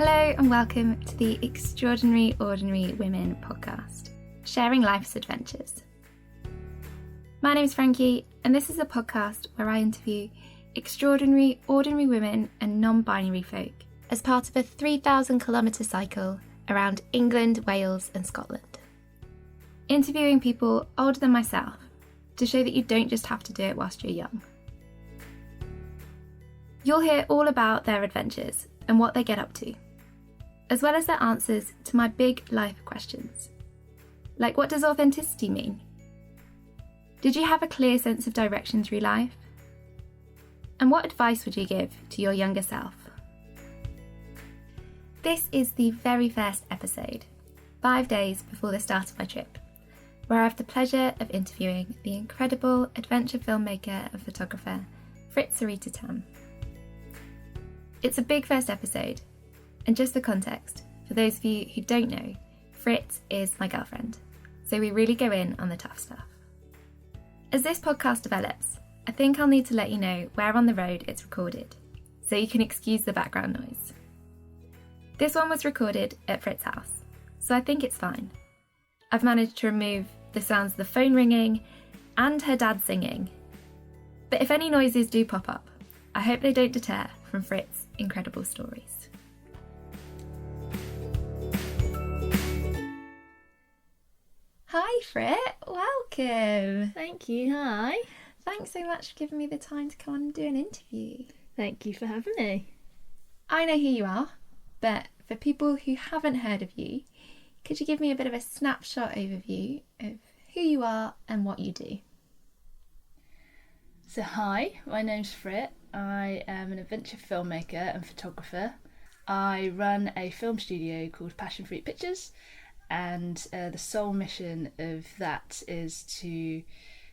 Hello and welcome to the Extraordinary Ordinary Women podcast, sharing life's adventures. My name's Frankie, and this is a podcast where I interview extraordinary, ordinary women and non-binary folk as part of a 3,000-kilometre cycle around England, Wales and Scotland. Interviewing people older than myself to show that you don't just have to do it whilst you're young. You'll hear all about their adventures and what they get up to, as well as their answers to my big life questions. Like, what does authenticity mean? Did you have a clear sense of direction through life? And what advice would you give to your younger self? This is the very first episode, 5 days before the start of my trip, where I have the pleasure of interviewing the incredible adventure filmmaker and photographer, Frit Sarita Tam. It's a big first episode, and just for context, for those of you who don't know, Frit is my girlfriend, so we really go in on the tough stuff. As this podcast develops, I think I'll need to let you know where on the road it's recorded, so you can excuse the background noise. This one was recorded at Frit's house, so I think it's fine. I've managed to remove the sounds of the phone ringing and her dad singing, but if any noises do pop up, I hope they don't deter from Frit's incredible stories. Hi Frit, welcome. Thank you, hi. Thanks so much for giving me the time to come on and do an interview. Thank you for having me. I know who you are, but for people who haven't heard of you, could you give me a bit of a snapshot overview of who you are and what you do? So hi, my name's Frit. I am an adventure filmmaker and photographer. I run a film studio called Passion Fruit Pictures, and the sole mission of that is to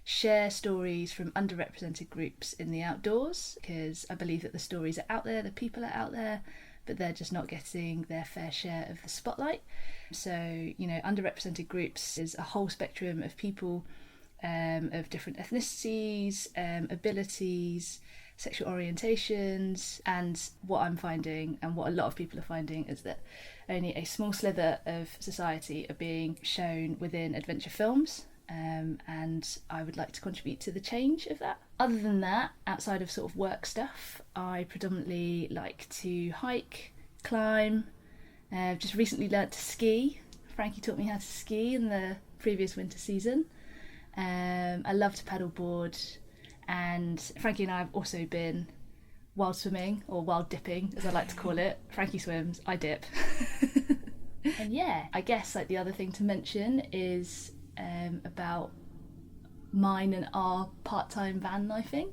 share stories from underrepresented groups in the outdoors, because I believe that the stories are out there, the people are out there, but they're just not getting their fair share of the spotlight. So, underrepresented groups is a whole spectrum of people of different ethnicities, abilities, sexual orientations, and what I'm finding and what a lot of people are finding is that only a small slither of society are being shown within adventure films, and I would like to contribute to the change of that. Other than that, outside of sort of work stuff, I predominantly like to hike, climb. I've just recently learnt to ski. Frankie taught me how to ski in the previous winter season. I love to paddleboard, and Frankie and I have also been wild swimming, or wild dipping as I like to call it. Frankie swims, I dip. And yeah, I guess like the other thing to mention is about mine and our part-time van lifing.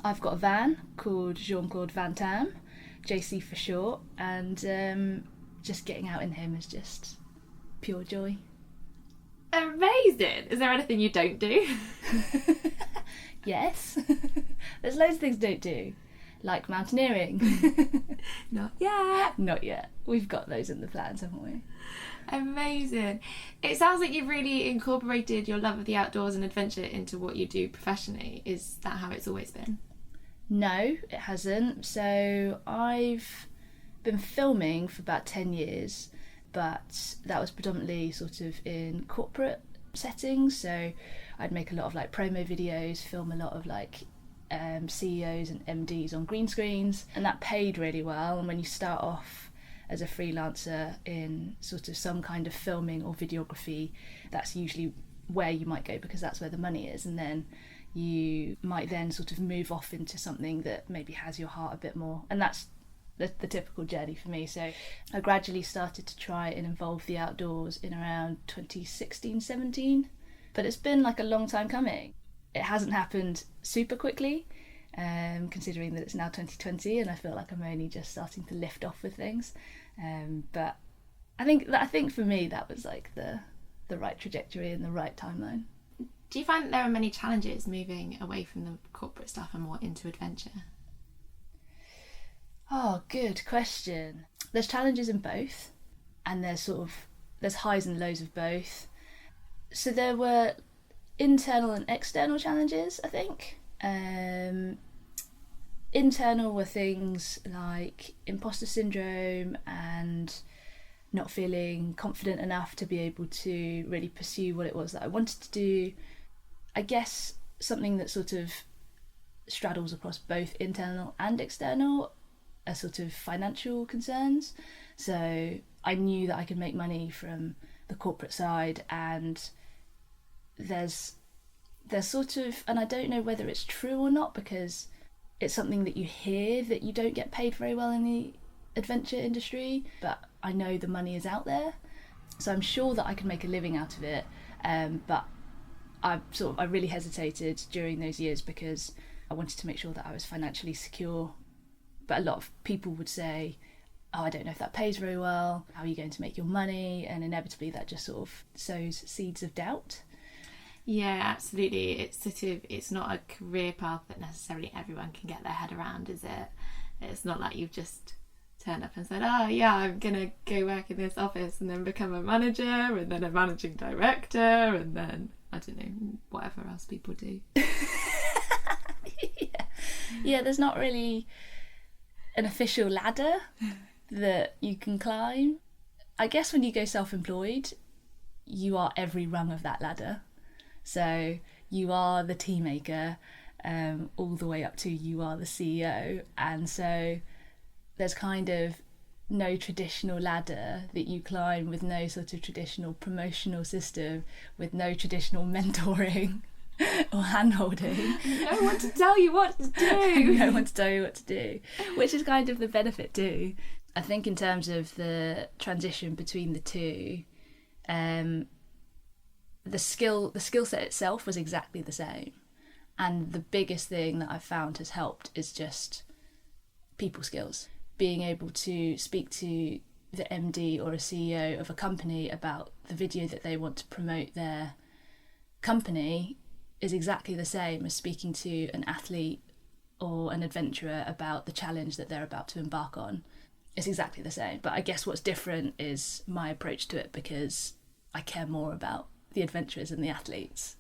I've got a van called Jean-Claude Van Tam, JC for short, and just getting out in him is just pure joy. Amazing! Is there anything you don't do? Yes. There's loads of things don't do, like mountaineering. Not yet. Not yet. We've got those in the plans, haven't we? Amazing. It sounds like you've really incorporated your love of the outdoors and adventure into what you do professionally. Is that how it's always been? No, it hasn't. So I've been filming for about 10 years, but that was predominantly sort of in corporate settings. So I'd make a lot of like promo videos, film a lot of like CEOs and MDs on green screens, and that paid really well. And when you start off as a freelancer in sort of some kind of filming or videography, that's usually where you might go because that's where the money is, and then you might then sort of move off into something that maybe has your heart a bit more, and that's the typical journey for me. So I gradually started to try and involve the outdoors in around 2016-17, but it's been like a long time coming. It hasn't happened super quickly, considering that it's now 2020 and I feel like I'm only just starting to lift off with things, but I think for me that was like the right trajectory and the right timeline. Do you find that there are many challenges moving away from the corporate stuff and more into adventure? Oh, good question. There's challenges in both, and there's highs and lows of both. So there were internal and external challenges, I think. Internal were things like imposter syndrome and not feeling confident enough to be able to really pursue what it was that I wanted to do. I guess something that sort of straddles across both internal and external are sort of financial concerns. So I knew that I could make money from the corporate side, and there's sort of, and I don't know whether it's true or not because it's something that you hear, that you don't get paid very well in the adventure industry, but I know the money is out there, so I'm sure that I can make a living out of it. But I really hesitated during those years because I wanted to make sure that I was financially secure. But a lot of people would say, oh, I don't know if that pays very well, how are you going to make your money? And inevitably that just sort of sows seeds of doubt. Yeah, absolutely. It's not a career path that necessarily everyone can get their head around, is it? It's not like you've just turned up and said, oh yeah, I'm gonna go work in this office and then become a manager and then a managing director and then, I don't know, whatever else people do. Yeah, there's not really an official ladder that you can climb. I guess when you go self-employed, you are every rung of that ladder. So you are the tea maker, all the way up to you are the CEO. And so there's kind of no traditional ladder that you climb, with no sort of traditional promotional system, with no traditional mentoring or hand-holding. No one to tell you what to do. No one to tell you what to do, which is kind of the benefit too. I think in terms of the transition between the two, the skill set itself was exactly the same, and the biggest thing that I've found has helped is just people skills. Being able to speak to the MD or a CEO of a company about the video that they want to promote their company is exactly the same as speaking to an athlete or an adventurer about the challenge that they're about to embark on. It's exactly the same, but I guess what's different is my approach to it, because I care more about the adventurers and the athletes.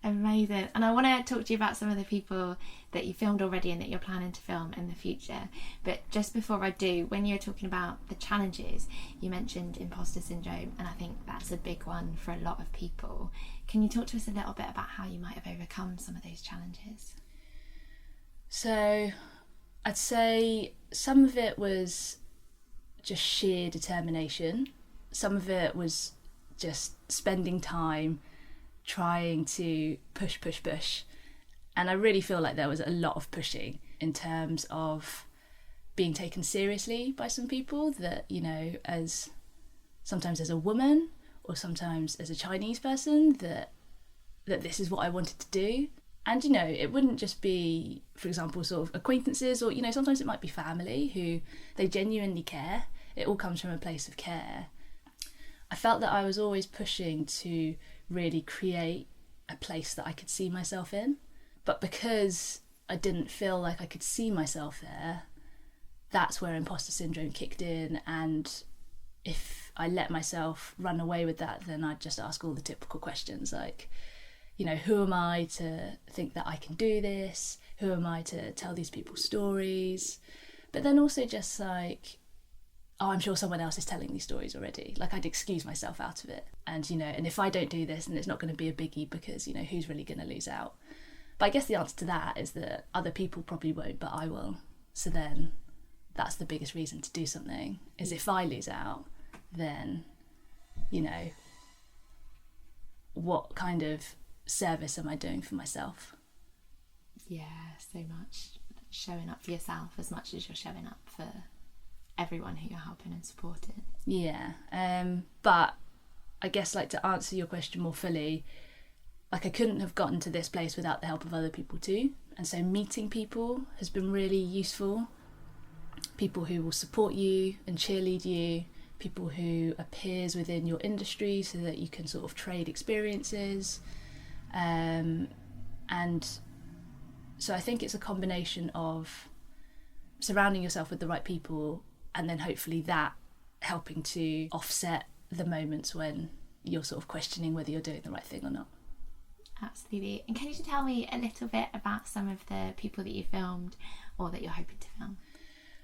Amazing. And I want to talk to you about some of the people that you filmed already and that you're planning to film in the future. But just before I do, when you were talking about the challenges, you mentioned imposter syndrome, and I think that's a big one for a lot of people. Can you talk to us a little bit about how you might have overcome some of those challenges? So I'd say some of it was just sheer determination. Some of it was just spending time trying to push. And I really feel like there was a lot of pushing in terms of being taken seriously by some people, that, you know, as sometimes as a woman or sometimes as a Chinese person, that this is what I wanted to do. And, you know, it wouldn't just be, for example, sort of acquaintances, or, you know, sometimes it might be family who they genuinely care. It all comes from a place of care. I felt that I was always pushing to really create a place that I could see myself in. But because I didn't feel like I could see myself there, that's where imposter syndrome kicked in. And if I let myself run away with that, then I'd just ask all the typical questions like, you know, who am I to think that I can do this? Who am I to tell these people stories? But then also just like, oh, I'm sure someone else is telling these stories already. Like, I'd excuse myself out of it. And, you know, and if I don't do this, then it's not going to be a biggie, because, you know, who's really going to lose out? But I guess the answer to that is that other people probably won't, but I will. So then that's the biggest reason to do something, is if I lose out, then, you know, what kind of service am I doing for myself? Yeah, so much. Showing up for yourself as much as you're showing up for everyone who you're helping and supporting. Yeah, but I guess, like, to answer your question more fully, like, I couldn't have gotten to this place without the help of other people too. And so meeting people has been really useful. People who will support you and cheerlead you, people who are peers within your industry so that you can sort of trade experiences. And so I think it's a combination of surrounding yourself with the right people, and then hopefully that helping to offset the moments when you're sort of questioning whether you're doing the right thing or not. Absolutely. And can you tell me a little bit about some of the people that you filmed or that you're hoping to film?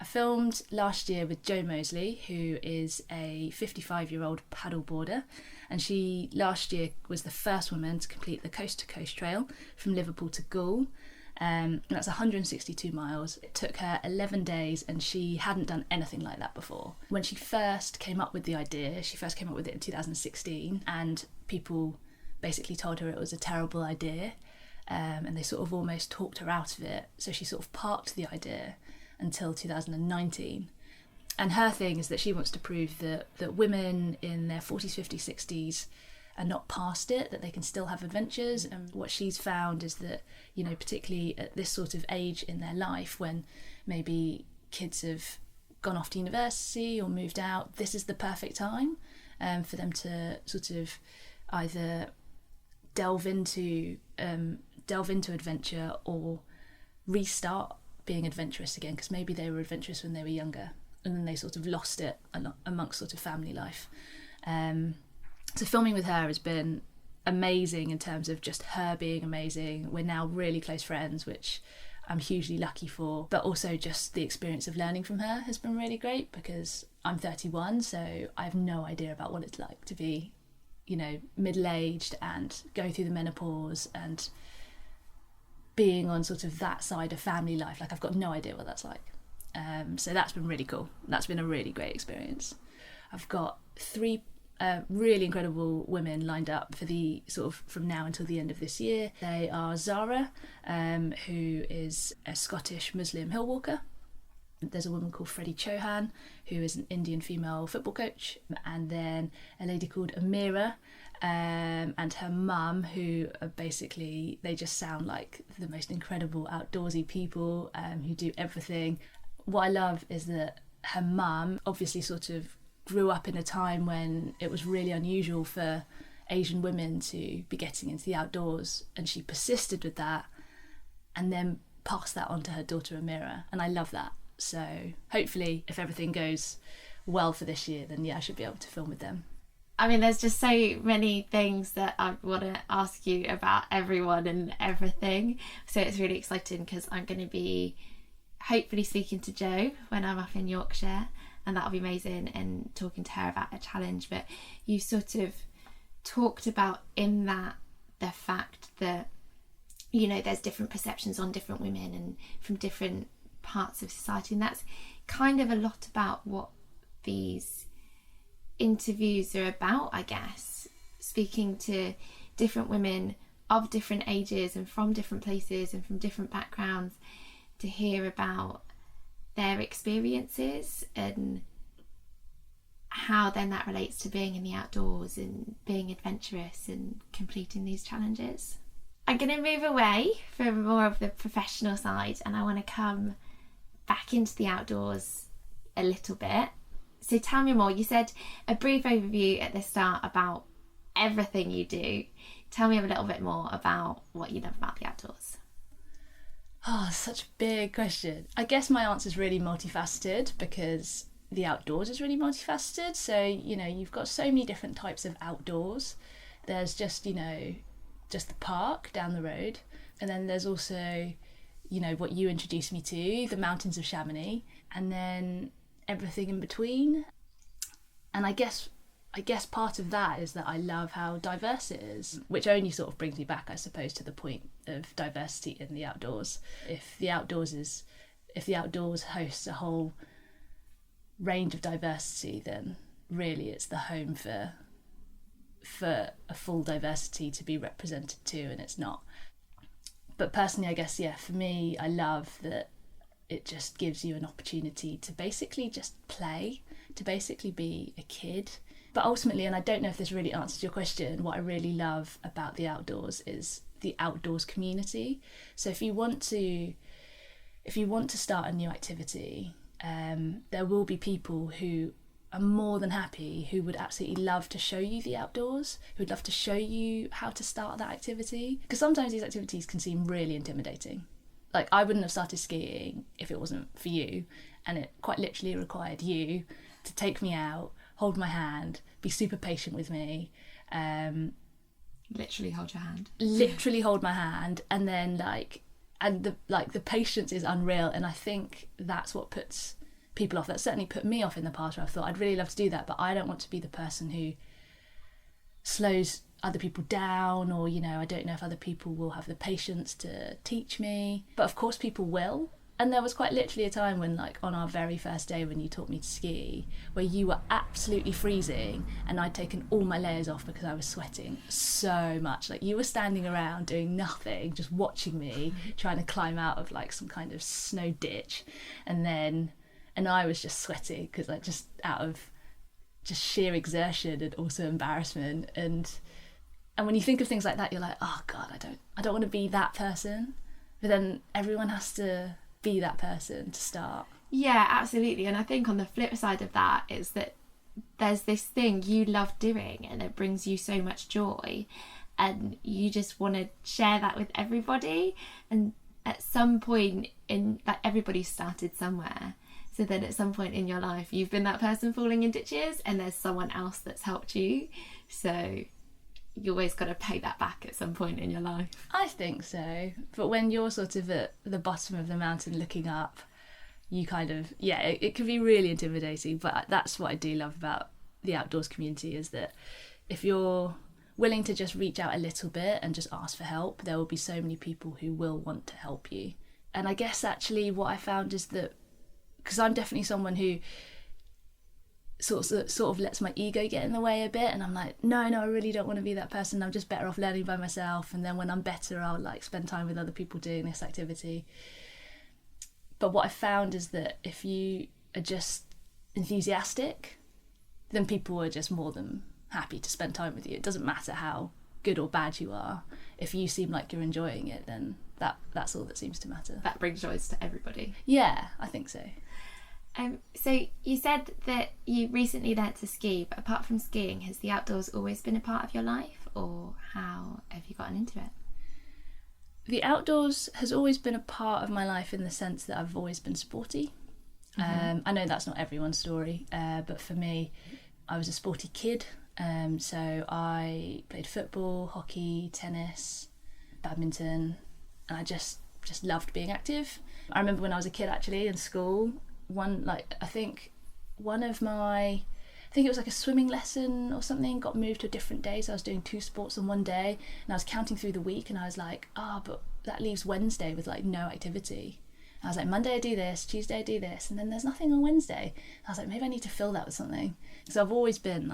I filmed last year with Jo Mosley, who is a 55-year-old paddleboarder, and she last year was the first woman to complete the Coast to Coast Trail from Liverpool to Goole. That's 162 miles. It took her 11 days and she hadn't done anything like that before. When she first came up with the idea, she first came up with it in 2016, and people basically told her it was a terrible idea, and they sort of almost talked her out of it. So she sort of parked the idea until 2019. And her thing is that she wants to prove that women in their 40s, 50s, 60s are not past it, that they can still have adventures. And what she's found is that, you know, particularly at this sort of age in their life when maybe kids have gone off to university or moved out, this is the perfect time for them to sort of either delve into adventure or restart being adventurous again, because maybe they were adventurous when they were younger and then they sort of lost it amongst sort of family life. So filming with her has been amazing in terms of just her being amazing. We're now really close friends, which I'm hugely lucky for, but also just the experience of learning from her has been really great, because I'm 31, so I have no idea about what it's like to be, you know, middle-aged and going through the menopause and being on sort of that side of family life. Like, I've got no idea what that's like. So that's been really cool. That's been a really great experience. I've got 3 really incredible women lined up for the sort of from now until the end of this year. They are Zara, who is a Scottish Muslim hill walker. There's a woman called Freddie Chauhan, who is an Indian female football coach, and then a lady called Amira and her mum, who are basically, they just sound like the most incredible outdoorsy people who do everything. What I love is that her mum obviously sort of grew up in a time when it was really unusual for Asian women to be getting into the outdoors, and she persisted with that and then passed that on to her daughter Amira, and I love that. So hopefully if everything goes well for this year, then yeah, I should be able to film with them. I mean, there's just so many things that I want to ask you about everyone and everything, so it's really exciting because I'm going to be hopefully speaking to Jo when I'm up in Yorkshire, and that'll be amazing, and talking to her about a challenge. But you sort of talked about in that the fact that, you know, there's different perceptions on different women and from different parts of society, and that's kind of a lot about what these interviews are about, I guess, speaking to different women of different ages and from different places and from different backgrounds to hear about their experiences and how then that relates to being in the outdoors and being adventurous and completing these challenges. I'm going to move away from more of the professional side, and I want to come back into the outdoors a little bit. So tell me more. You said a brief overview at the start about everything you do. Tell me a little bit more about what you love about the outdoors. Oh, such a big question. I guess my answer is really multifaceted because the outdoors is really multifaceted. So, you know, you've got so many different types of outdoors. There's just, you know, just the park down the road. And then there's also, you know, what you introduced me to, the mountains of Chamonix, and then everything in between. And I guess part of that is that I love how diverse it is, which only sort of brings me back, I suppose, to the point of diversity in the outdoors. If the outdoors hosts a whole range of diversity, then really it's the home for a full diversity to be represented to, and it's not. But personally, I guess, yeah, for me, I love that it just gives you an opportunity to basically just play, to basically be a kid. But ultimately, and I don't know if this really answers your question, what I really love about the outdoors is the outdoors community. So if you want to start a new activity, there will be people who are more than happy, who would absolutely love to show you the outdoors, who would love to show you how to start that activity. Because sometimes these activities can seem really intimidating. Like, I wouldn't have started skiing if it wasn't for you, and it quite literally required you to take me out, hold my hand, be super patient with me, Literally hold your hand. Literally hold my hand, and then the patience is unreal, and I think that's what puts people off. That certainly put me off in the past, where I've thought I'd really love to do that, but I don't want to be the person who slows other people down, or I don't know if other people will have the patience to teach me. But of course people will. And there was quite literally a time when, on our very first day when you taught me to ski, where you were absolutely freezing and I'd taken all my layers off because I was sweating so much. You were standing around doing nothing, just watching me trying to climb out of some kind of snow ditch, and I was just sweating because just out of just sheer exertion and also embarrassment. And when you think of things like that, you're like, oh God, I don't want to be that person. But then everyone has to be that person to start. Yeah, absolutely. And I think on the flip side of that is that there's this thing you love doing and it brings you so much joy, and you just want to share that with everybody. And at some point everybody started somewhere. So then at some point in your life, you've been that person falling in ditches and there's someone else that's helped you. So you always got to pay that back at some point in your life. I think so. But when you're sort of at the bottom of the mountain looking up, you kind of, it can be really intimidating. But that's what I do love about the outdoors community, is that if you're willing to just reach out a little bit and just ask for help, there will be so many people who will want to help you. And I guess actually what I found is that, because I'm definitely someone who sort of lets my ego get in the way a bit, and I'm like, no, I really don't want to be that person. I'm just better off learning by myself, and then when I'm better, I'll spend time with other people doing this activity. But what I found is that if you are just enthusiastic, then people are just more than happy to spend time with you. It doesn't matter how good or bad you are. If you seem like you're enjoying it, then that's all that seems to matter. That brings joy to everybody. Yeah, I think so. So you said that you recently learnt to ski, but apart from skiing, has the outdoors always been a part of your life, or how have you gotten into it? The outdoors has always been a part of my life in the sense that I've always been sporty. Mm-hmm. I know that's not everyone's story, but for me, I was a sporty kid. So I played football, hockey, tennis, badminton, and I just loved being active. I remember when I was a kid, actually, in school, I think it was a swimming lesson or something got moved to a different day, so I was doing 2 sports on one day, and I was counting through the week, and I was like, but that leaves Wednesday with no activity. And I was like, Monday I do this, Tuesday I do this, and then there's nothing on Wednesday. And I was like, maybe I need to fill that with something. So I've always been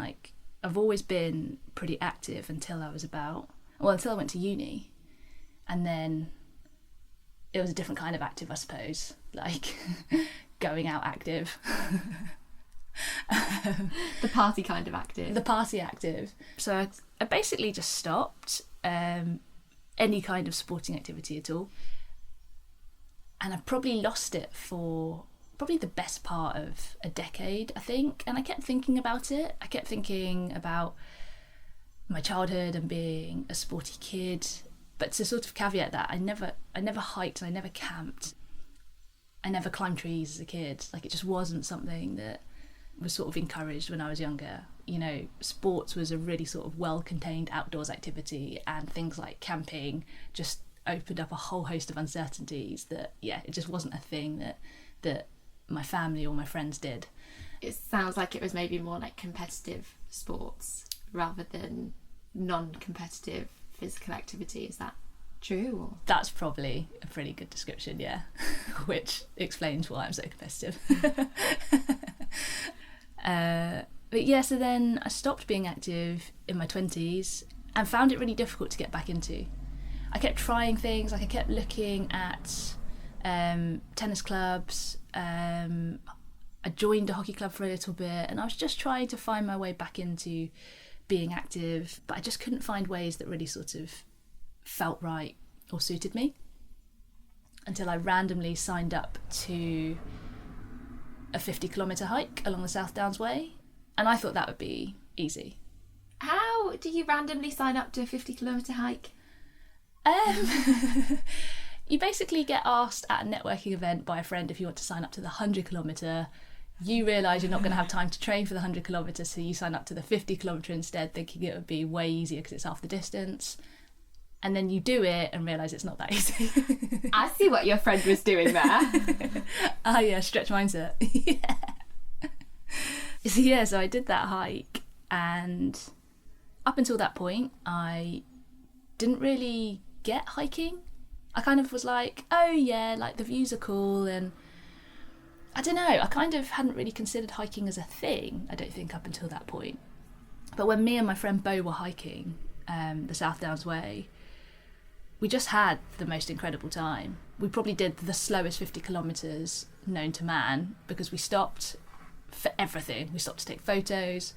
pretty active until I went to uni, and then it was a different kind of active, I suppose, going out active. The party kind of active. The party active. So I basically just stopped any kind of sporting activity at all. And I probably lost it for probably the best part of a decade, I think. And I kept thinking about it. I kept thinking about my childhood and being a sporty kid. But to sort of caveat that, I never hiked, I never camped. I never climbed trees as a kid. It just wasn't something that was sort of encouraged when I was younger. Sports was a really sort of well-contained outdoors activity, and things like camping just opened up a whole host of uncertainties that, it just wasn't a thing that my family or my friends did. It sounds like it was maybe more competitive sports rather than non-competitive physical activity. Is that true? Or? That's probably a pretty good description, yeah. Which explains why I'm so competitive. But yeah, so then I stopped being active in my 20s and found it really difficult to get back into. I kept trying things, I kept looking at tennis clubs. I joined a hockey club for a little bit, and I was just trying to find my way back into being active, but I just couldn't find ways that really sort of felt right or suited me, until I randomly signed up to a 50-kilometre hike along the South Downs Way, and I thought that would be easy. How do you randomly sign up to a 50-kilometre hike? You basically get asked at a networking event by a friend if you want to sign up to the 100-kilometre You realise you're not going to have time to train for the 100 kilometres, so you sign up to the 50 kilometre instead, thinking it would be way easier because it's half the distance. And then you do it and realise it's not that easy. I see what your friend was doing there. Yeah, stretch mindset. So I did that hike, and up until that point, I didn't really get hiking. I kind of was like, oh yeah, like the views are cool, and I don't know, I kind of hadn't really considered hiking as a thing, I don't think, up until that point. But when me and my friend Bo were hiking the South Downs Way, we just had the most incredible time. We probably did the slowest 50 kilometres known to man, because we stopped for everything. We stopped to take photos,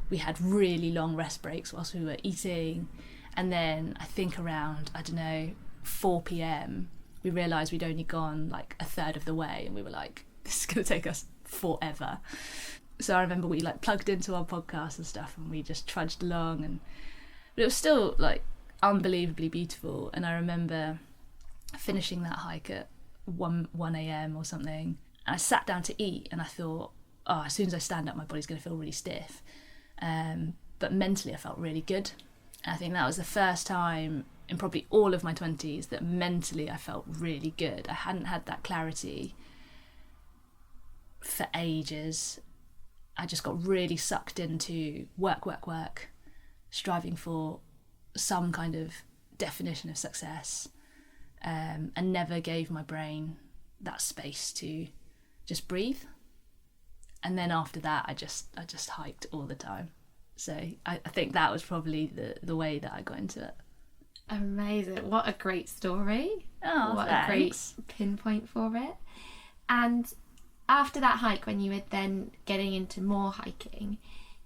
we had really long rest breaks whilst we were eating, and then I think around, 4 p.m, we realised we'd only gone like a third of the way, and we were like, this is going to take us forever. So I remember we like plugged into our podcast and stuff, and we just trudged along, but it was still like unbelievably beautiful. And I remember finishing that hike at 1 a.m. or something, and I sat down to eat, and I thought, oh, as soon as I stand up my body's going to feel really stiff, but mentally I felt really good. And I think that was the first time in probably all of my 20s that mentally I felt really good. I hadn't had that clarity for ages. I just got really sucked into work, striving for some kind of definition of success, and never gave my brain that space to just breathe. And then after that, I just hiked all the time. So I think that was probably the way that I got into it. Amazing. What a great story. Oh, what thanks. a great pinpoint for it. And after that hike, when you were then getting into more hiking,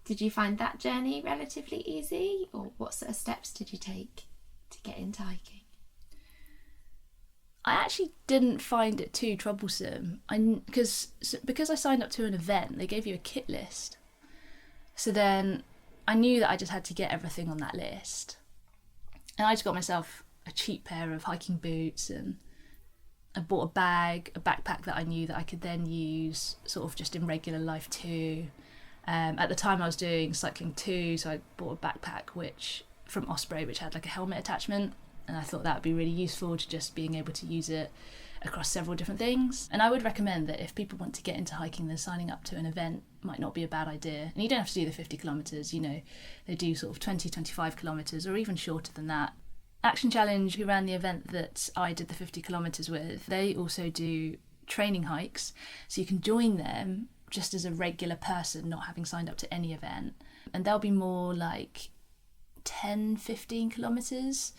did you find that journey relatively easy, or what sort of steps did you take to get into hiking? I actually didn't find it too troublesome. Because I signed up to an event, they gave you a kit list. So then I knew that I just had to get everything on that list. And I just got myself a cheap pair of hiking boots, and I bought a backpack that I knew that I could then use sort of just in regular life too. At the time I was doing cycling too, so I bought a backpack from Osprey, which had like a helmet attachment, and I thought that would be really useful to just being able to use it across several different things. And I would recommend that if people want to get into hiking, then signing up to an event might not be a bad idea. And you don't have to do the 50 kilometres, they do sort of 20, 25 kilometres, or even shorter than that. Action Challenge, who ran the event that I did the 50 kilometres with, they also do training hikes, so you can join them just as a regular person, not having signed up to any event. And they'll be more like 10, 15 kilometres.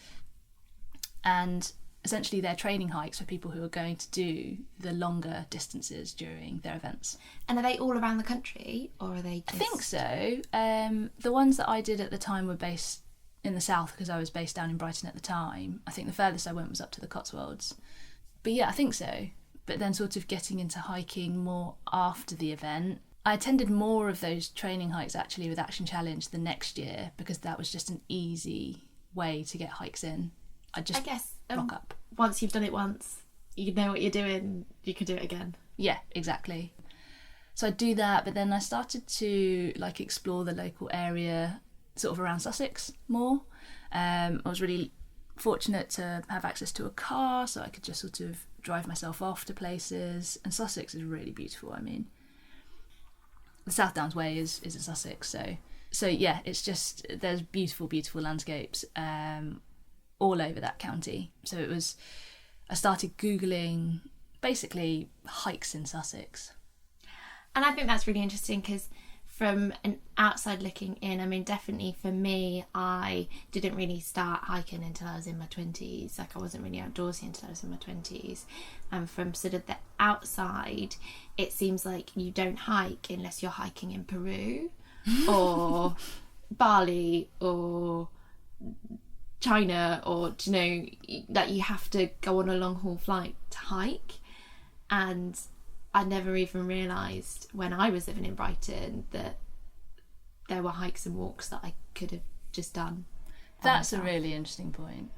And essentially they're training hikes for people who are going to do the longer distances during their events. And are they all around the country, or are they just... I think so. The ones that I did at the time were based in the south, because I was based down in Brighton at the time. I think the furthest I went was up to the Cotswolds. But yeah, I think so. But then sort of getting into hiking more after the event. I attended more of those training hikes actually with Action Challenge the next year, because that was just an easy way to get hikes in. I guess rock up. Once you've done it once, you know what you're doing, you can do it again. Yeah, exactly. So I'd do that, but then I started to like explore the local area, sort of around Sussex more. I was really fortunate to have access to a car, so I could just sort of drive myself off to places. And Sussex is really beautiful. I mean, the South Downs Way is in Sussex, so yeah, it's just, there's beautiful landscapes all over that county. So I started Googling basically hikes in Sussex. And I think that's really interesting, because from an outside looking in, I mean, definitely for me, I didn't really start hiking until I was in my 20s. Like, I wasn't really outdoorsy until I was in my 20s. And from sort of the outside, it seems like you don't hike unless you're hiking in Peru or Bali or China, or, that you have to go on a long haul flight to hike. And I never even realised when I was living in Brighton that there were hikes and walks that I could have just done. That's a really interesting point.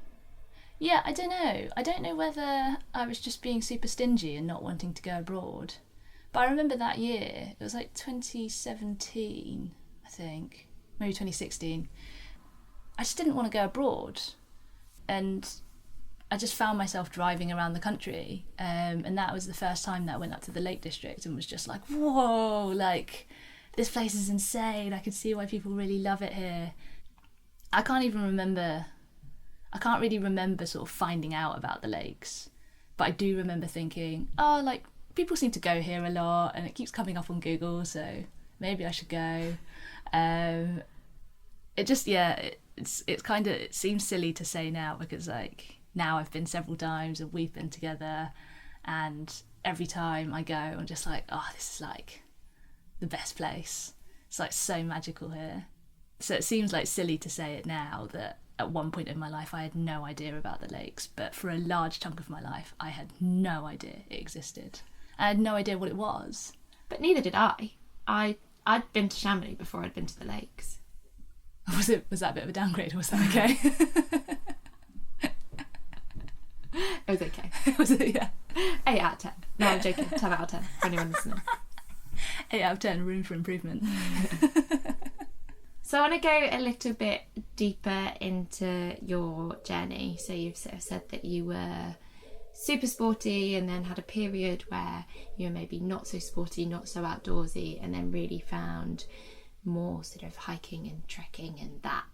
Yeah, I don't know. I don't know whether I was just being super stingy and not wanting to go abroad. But But I remember that year, it was like 2017, I think, maybe 2016. I just didn't want to go abroad. And I just found myself driving around the country. And that was the first time that I went up to the Lake District and was just like, whoa, like, this place is insane. I could see why people really love it here. I can't really remember sort of finding out about the lakes. But I do remember thinking, oh, like, people seem to go here a lot and it keeps coming up on Google, so maybe I should go. It seems silly to say now because, like, now I've been several times and we've been together, and every time I go I'm just like, oh, this is like the best place. It's like so magical here. So it seems like silly to say it now that at one point in my life I had no idea about the lakes, but for a large chunk of my life I had no idea it existed. I had no idea what it was. But neither did I. I'd been to Chamonix before I'd been to the lakes. Was that a bit of a downgrade, or was that okay? It was okay. Was it? Yeah. 8 out of 10. No, I'm joking. 10 out of 10 for anyone listening. 8 out of 10, room for improvement. So I want to go a little bit deeper into your journey. So you've sort of said that you were super sporty and then had a period where you were maybe not so sporty, not so outdoorsy, and then really found more sort of hiking and trekking, and that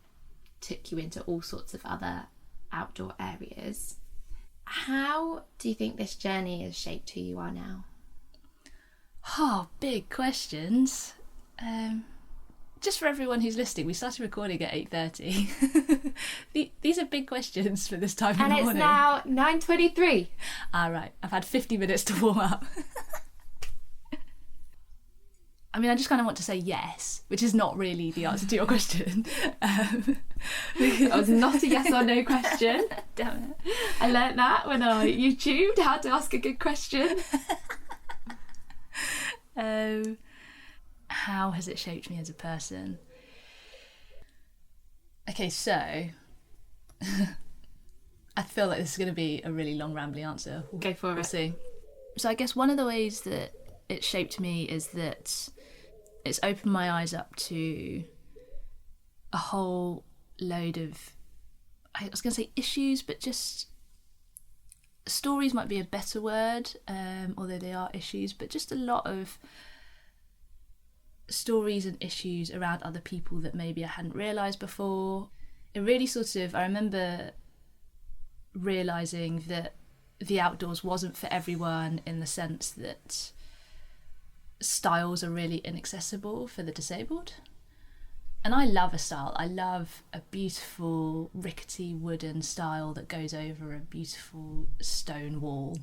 took you into all sorts of other outdoor areas. How do you think this journey has shaped who you are now? Oh, big questions. Just for everyone who's listening, we started recording at 8:30. These are big questions for this time of morning. And it's now 9:23. All right, I've had 50 minutes to warm up. I mean, I just kind of want to say yes, which is not really the answer to your question. That was not a yes or no question. Damn it. I learnt that when I YouTubed how to ask a good question. How has it shaped me as a person? Okay, so I feel like this is going to be a really long, rambling answer. Go for it. We'll see. So I guess one of the ways that it shaped me is that it's opened my eyes up to a whole load of, I was going to say issues, but just stories might be a better word, although they are issues, but just a lot of stories and issues around other people that maybe I hadn't realised before. It really sort of, I remember realising that the outdoors wasn't for everyone, in the sense that styles are really inaccessible for the disabled. And I love a style. I love a beautiful rickety wooden style that goes over a beautiful stone wall.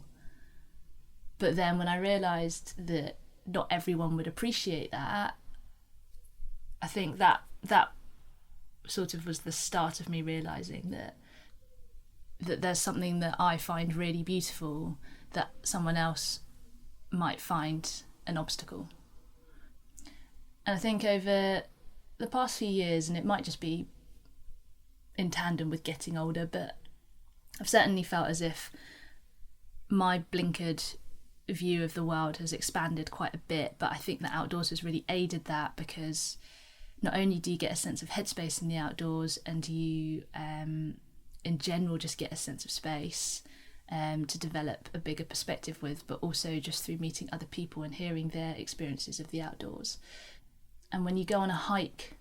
But then when I realised that not everyone would appreciate that, I think that sort of was the start of me realising that there's something that I find really beautiful that someone else might find an obstacle. And I think over the past few years, and it might just be in tandem with getting older, but I've certainly felt as if my blinkered view of the world has expanded quite a bit, but I think the outdoors has really aided that, because not only do you get a sense of headspace in the outdoors, and you in general just get a sense of space to develop a bigger perspective with, but also just through meeting other people and hearing their experiences of the outdoors. And when you go on a hike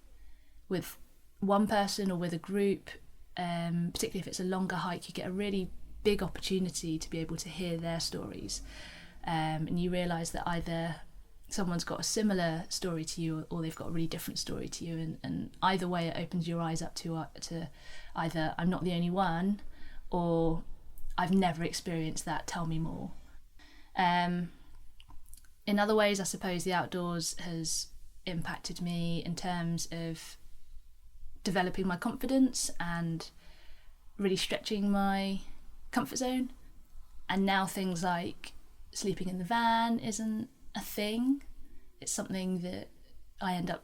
with one person or with a group, particularly if it's a longer hike, you get a really big opportunity to be able to hear their stories. And you realise that either someone's got a similar story to you, or they've got a really different story to you, and either way it opens your eyes up to either I'm not the only one, or I've never experienced that, tell me more. In other ways, I suppose the outdoors has impacted me in terms of developing my confidence and really stretching my comfort zone. And now things like sleeping in the van isn't a thing. It's something that I end up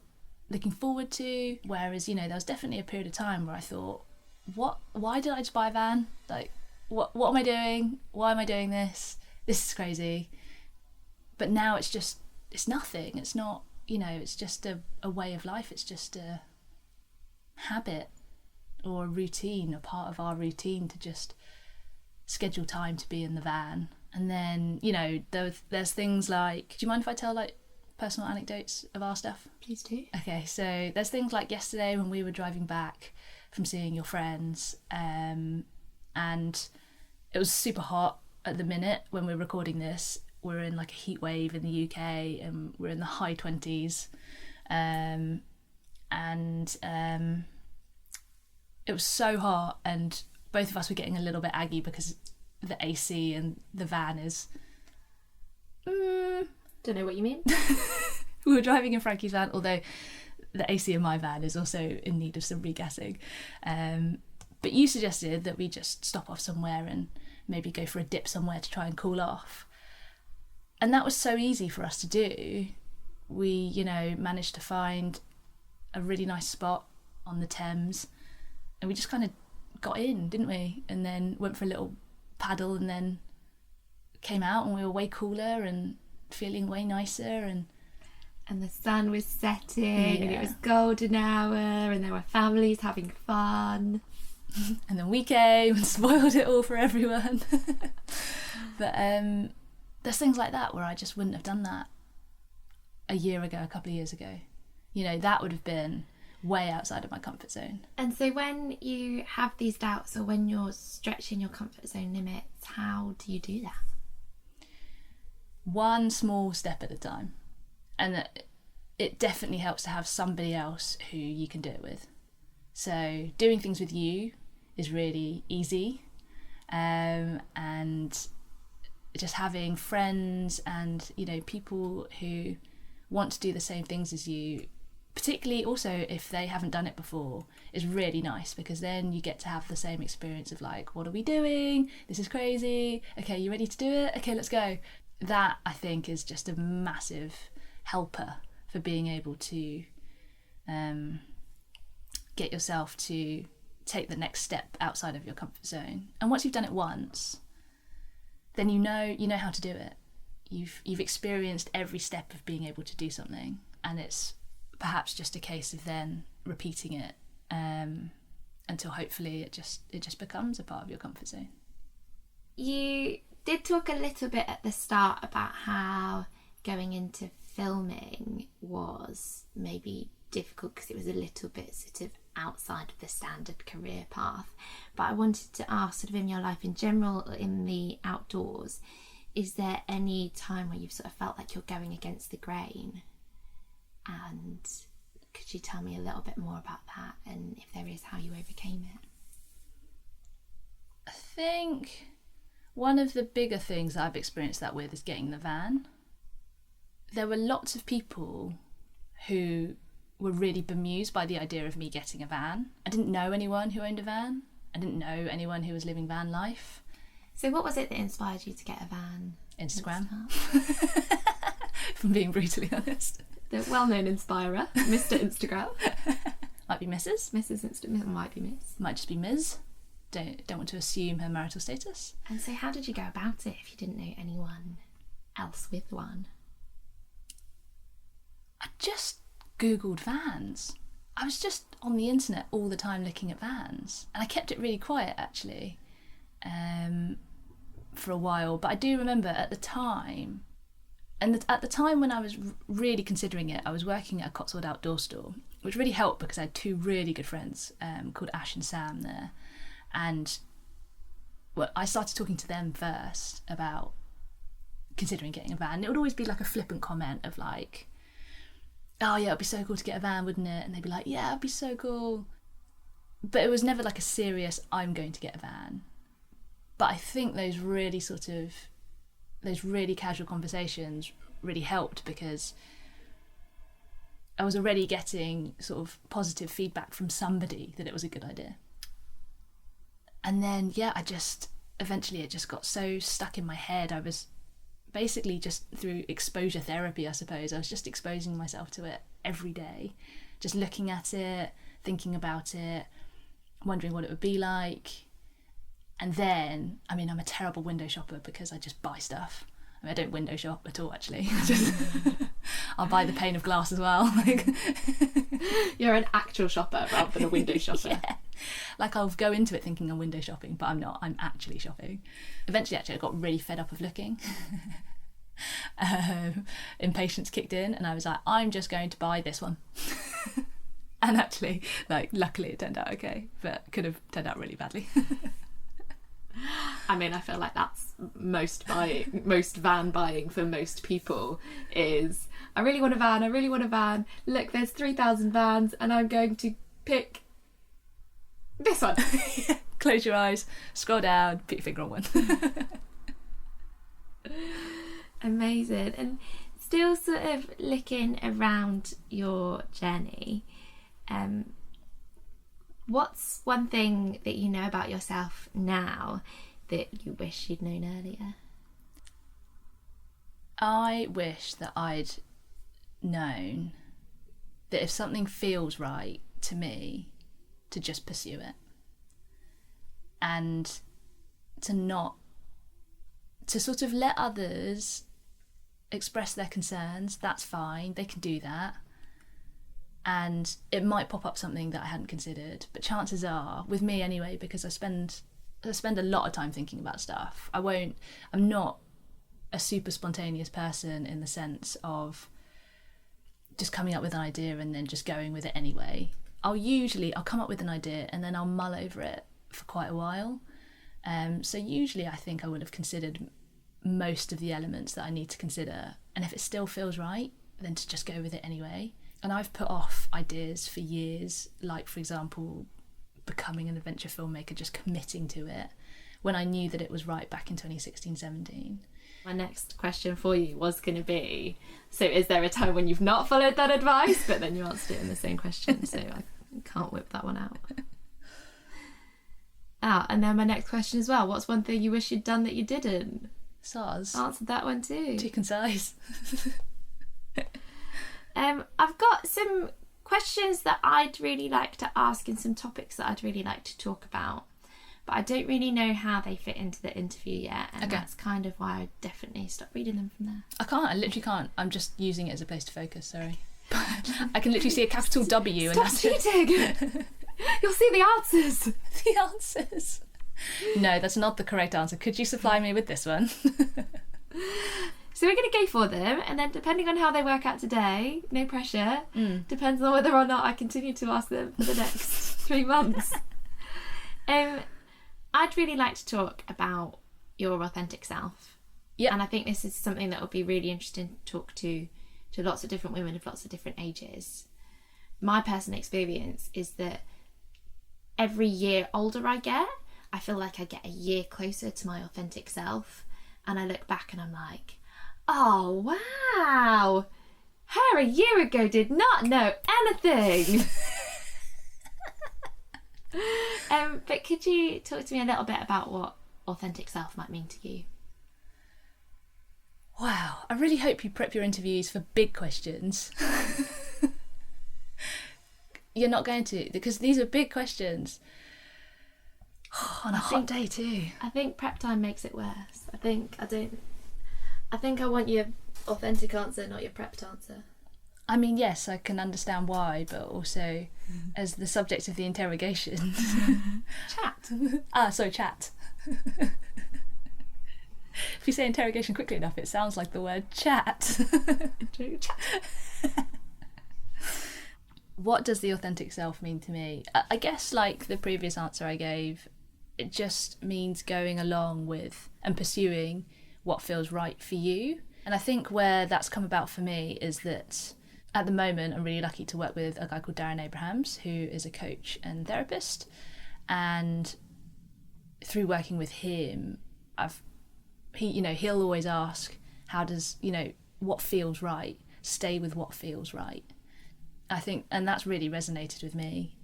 looking forward to, whereas, there was definitely a period of time where I thought, why did I just buy a van? Like, what am I doing? Why am I doing this? This is crazy. But now it's just it's nothing. It's not, you know, it's just a way of life. It's just a habit or a routine, a part of our routine to just schedule time to be in the van. And then, you know, there's things like, do you mind if I tell like personal anecdotes of our stuff? Please do. Okay, so there's things like yesterday when we were driving back from seeing your friends, and it was super hot at the minute when we're recording this. We're in like a heat wave in the UK and we're in the high 20s, and it was so hot, and both of us were getting a little bit aggy because the AC and the van is Don't know what you mean. we were driving in Frankie's van, although the AC in my van is also in need of some regassing, but you suggested that we just stop off somewhere and maybe go for a dip somewhere to try and cool off, and that was so easy for us to do. We, you know, managed to find a really nice spot on the Thames, and we just kind of got in, didn't we? And then went for a little paddle, and then came out and we were way cooler and feeling way nicer, and the sun was setting, and it was golden hour, and there were families having fun. And then we came and spoiled it all for everyone. But there's things like that where I just wouldn't have done that a year ago, a couple of years ago. You know, that would have been way outside of my comfort zone. And so when you have these doubts, or when you're stretching your comfort zone limits, how do you do that? One small step at a time. And it definitely helps to have somebody else who you can do it with. So doing things with you is really easy, and just having friends and, you know, people who want to do the same things as you, particularly also if they haven't done it before, is really nice, because then you get to have the same experience of like, what are we doing? This is crazy. Okay, you ready to do it? Okay, let's go. That, I think, is just a massive helper for being able to get yourself to take the next step outside of your comfort zone. And once you've done it once, then you know how to do it. You've experienced every step of being able to do something, and it's perhaps just a case of then repeating it until hopefully it just becomes a part of your comfort zone. You did talk a little bit at the start about how going into filming was maybe difficult because it was a little bit sort of outside of the standard career path. But I wanted to ask, sort of in your life in general, in the outdoors, is there any time where you've sort of felt like you're going against the grain? And could you tell me a little bit more about that, and if there is, how you overcame it? I think one of the bigger things that I've experienced that with is getting the van. There were lots of people who were really bemused by the idea of me getting a van. I didn't know anyone who owned a van. I didn't know anyone who was living van life. So what was it that inspired you to get a van? Instagram. If I'm being brutally honest. The well-known inspirer, Mr. Instagram. Might be Mrs. Mrs. Instagram, might be Miss. Might just be Ms. Don't want to assume her marital status. And so how did you go about it if you didn't know anyone else with one? I just Googled vans. I was just on the internet all the time looking at vans, and I kept it really quiet actually for a while. But I do remember at the time, at the time when I was really considering it, I was working at a Cotswold outdoor store, which really helped because I had two really good friends called Ash and Sam there. And well, I started talking to them first about considering getting a van. It would always be like a flippant comment of like, oh yeah, it'd be so cool to get a van, wouldn't it? And they'd be like, yeah, it'd be so cool. But it was never like a serious, I'm going to get a van. But I think those really casual conversations really helped, because I was already getting sort of positive feedback from somebody that it was a good idea. And then, yeah, eventually it just got so stuck in my head. I was basically just through exposure therapy, I suppose. I was just exposing myself to it every day, just looking at it, thinking about it, wondering what it would be like. And then, I mean, I'm a terrible window shopper because I just buy stuff. I don't window shop at all, actually. I'll buy the pane of glass as well. You're an actual shopper rather than a window shopper. Yeah. Like, I'll go into it thinking I'm window shopping, but I'm not. I'm actually shopping. Eventually, actually, I got really fed up of looking. Impatience kicked in, and I was like, I'm just going to buy this one. And actually, like, luckily it turned out okay, but could have turned out really badly. I mean, I feel like that's most van buying for most people is, I really want a van. Look, there's 3,000 vans and I'm going to pick this one. Close your eyes, scroll down, put your finger on one. Amazing. And still sort of looking around your journey, what's one thing that you know about yourself now that you wish you'd known earlier? I wish that I'd known that if something feels right to me, to just pursue it. And to sort of let others express their concerns. That's fine, they can do that. And it might pop up something that I hadn't considered, but chances are, with me anyway, because I spend a lot of time thinking about stuff, I'm not a super spontaneous person in the sense of just coming up with an idea and then just going with it anyway. I'll come up with an idea and then I'll mull over it for quite a while. So usually I think I would have considered most of the elements that I need to consider, and if it still feels right, then to just go with it anyway. And I've put off ideas for years, like, for example, becoming an adventure filmmaker, just committing to it when I knew that it was right back in 2016-17. My next question for you was going to be, so is there a time when you've not followed that advice? But then you answered it in the same question, so I can't whip that one out. And then my next question as well, what's one thing you wish you'd done that you didn't? SARS. Answered that one too. Too concise. I've got some questions that I'd really like to ask and some topics that I'd really like to talk about, but I don't really know how they fit into the interview yet, and that's kind of why I definitely stopped reading them from there. I literally can't. I'm just using it as a place to focus, sorry. I can literally see a capital W. Stop cheating! You'll see the answers! The answers. No, that's not the correct answer. Could you supply me with this one? So we're going to go for them, and then depending on how they work out today, no pressure, depends on whether or not I continue to ask them for the next 3 months. I'd really like to talk about your authentic self. Yeah. And I think this is something that would be really interesting to talk to lots of different women of lots of different ages. My personal experience is that every year older I get, I feel like I get a year closer to my authentic self, and I look back and I'm like, oh wow, her a year ago did not know anything. But could you talk to me a little bit about what authentic self might mean to you? Wow, I really hope you prep your interviews for big questions. You're not going to, because these are big questions. On a hot day too. I think prep time makes it worse. I think I want your authentic answer, not your prepped answer. I mean, yes, I can understand why, but also as the subject of the interrogation. Chat. Chat. If you say interrogation quickly enough, it sounds like the word chat. What does the authentic self mean to me? I guess, like the previous answer I gave, it just means going along with and pursuing what feels right for you. And I think where that's come about for me is that at the moment I'm really lucky to work with a guy called Darren Abrahams, who is a coach and therapist. And through working with him, he'll always ask, how does, what feels right? Stay with what feels right. I think, and that's really resonated with me.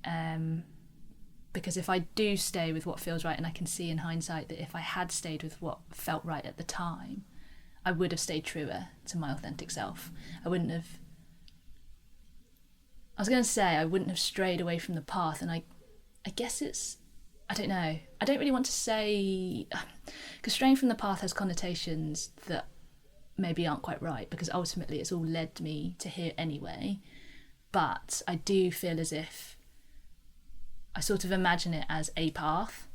Because if I do stay with what feels right, and I can see in hindsight that if I had stayed with what felt right at the time, I would have stayed truer to my authentic self. I wouldn't have strayed away from the path. And I guess I don't know. I don't really want to say, because straying from the path has connotations that maybe aren't quite right, because ultimately it's all led me to here anyway. But I do feel as if I sort of imagine it as a path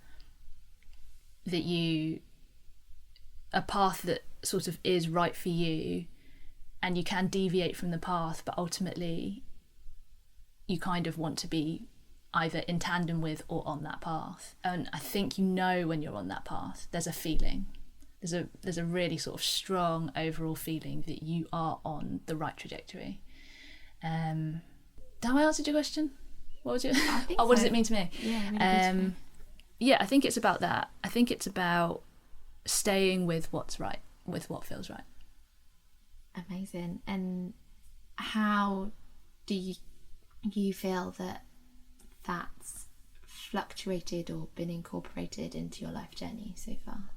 a path that sort of is right for you, and you can deviate from the path, but ultimately you kind of want to be either in tandem with or on that path. And I think when you're on that path, there's a feeling. There's a really sort of strong overall feeling that you are on the right trajectory. Have I answered your question? What was it? What does it mean to me? Yeah, really good to me. Yeah, I think it's about that. I think it's about staying with what's right, with what feels right. Amazing. And how do you feel that that's fluctuated or been incorporated into your life journey so far?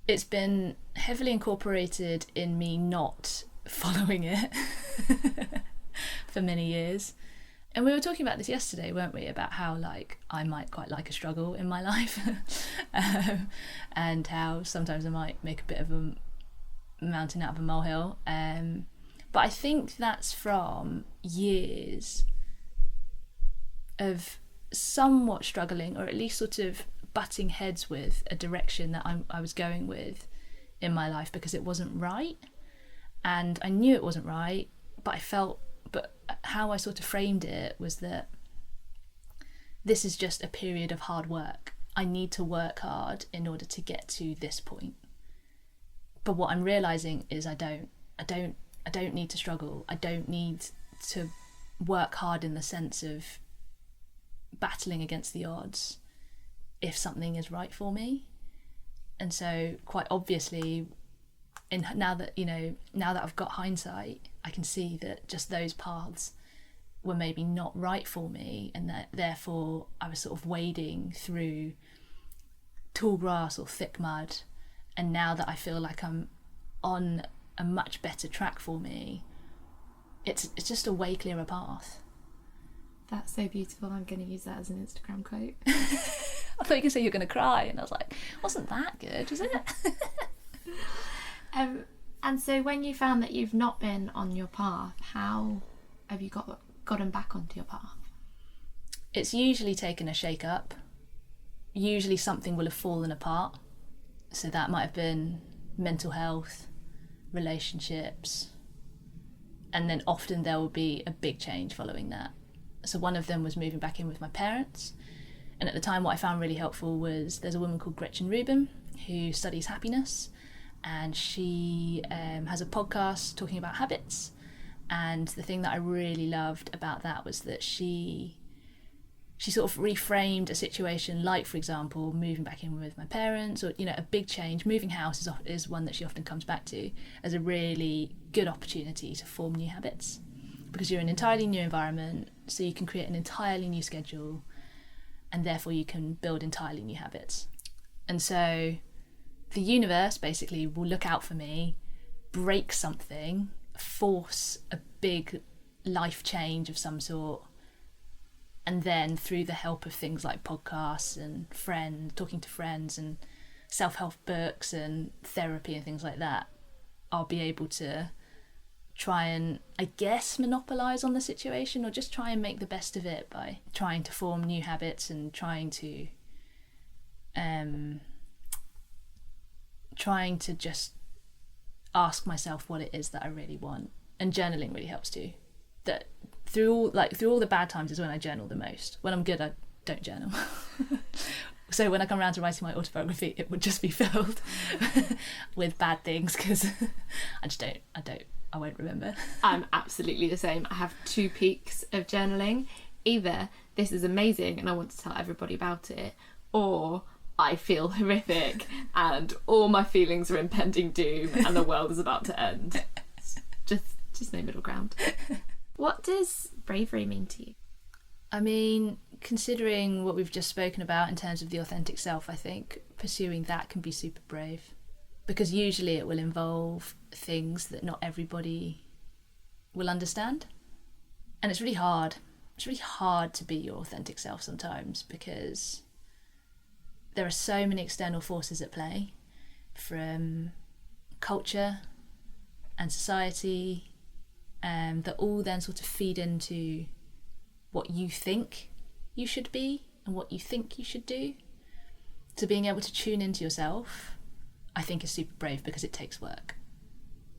It's been heavily incorporated in me not following it for many years. And we were talking about this yesterday, weren't we, about how like I might quite like a struggle in my life and how sometimes I might make a bit of a mountain out of a molehill. But I think that's from years of somewhat struggling, or at least sort of butting heads with a direction that I was going with in my life, because it wasn't right. And I knew it wasn't right, but how I sort of framed it was that this is just a period of hard work. I need to work hard in order to get to this point. But what I'm realizing is I don't need to struggle. I don't need to work hard in the sense of battling against the odds if something is right for me. And so quite obviously, now that I've got hindsight, I can see that just those paths were maybe not right for me, and that therefore I was sort of wading through tall grass or thick mud. And now that I feel like I'm on a much better track for me, it's just a way clearer path. That's so beautiful. I'm going to use that as an Instagram quote. I thought you were going to say you're going to cry, and I was like, wasn't that good, was it? And so when you found that you've not been on your path, how have you gotten back onto your path? It's usually taken a shake up. Usually something will have fallen apart. So that might have been mental health, relationships, and then often there will be a big change following that. So one of them was moving back in with my parents. And at the time, what I found really helpful was there's a woman called Gretchen Rubin who studies happiness, and she has a podcast talking about habits. And the thing that I really loved about that was that she sort of reframed a situation, like, for example, moving back in with my parents, or, a big change. Moving house is one that she often comes back to as a really good opportunity to form new habits, because you're in an entirely new environment, so you can create an entirely new schedule, and therefore you can build entirely new habits. And so the universe basically will look out for me, break something, force a big life change of some sort, and then through the help of things like podcasts and talking to friends and self-help books and therapy and things like that, I'll be able to try and, I guess, monopolise on the situation, or just try and make the best of it by trying to form new habits and trying to just ask myself what it is that I really want. And journaling really helps too. That through all the bad times is when I journal the most. When I'm good, I don't journal. So when I come around to writing my autobiography, it would just be filled with bad things, because I won't remember. I'm absolutely the same. I have 2 peaks of journaling. Either this is amazing and I want to tell everybody about it, or I feel horrific and all my feelings are impending doom and the world is about to end. Just no middle ground. What does bravery mean to you? I mean, considering what we've just spoken about in terms of the authentic self, I think pursuing that can be super brave, because usually it will involve things that not everybody will understand. And it's really hard. It's really hard to be your authentic self sometimes, because there are so many external forces at play, from culture and society, that all then sort of feed into what you think you should be and what you think you should do. So being able to tune into yourself, I think, is super brave, because it takes work.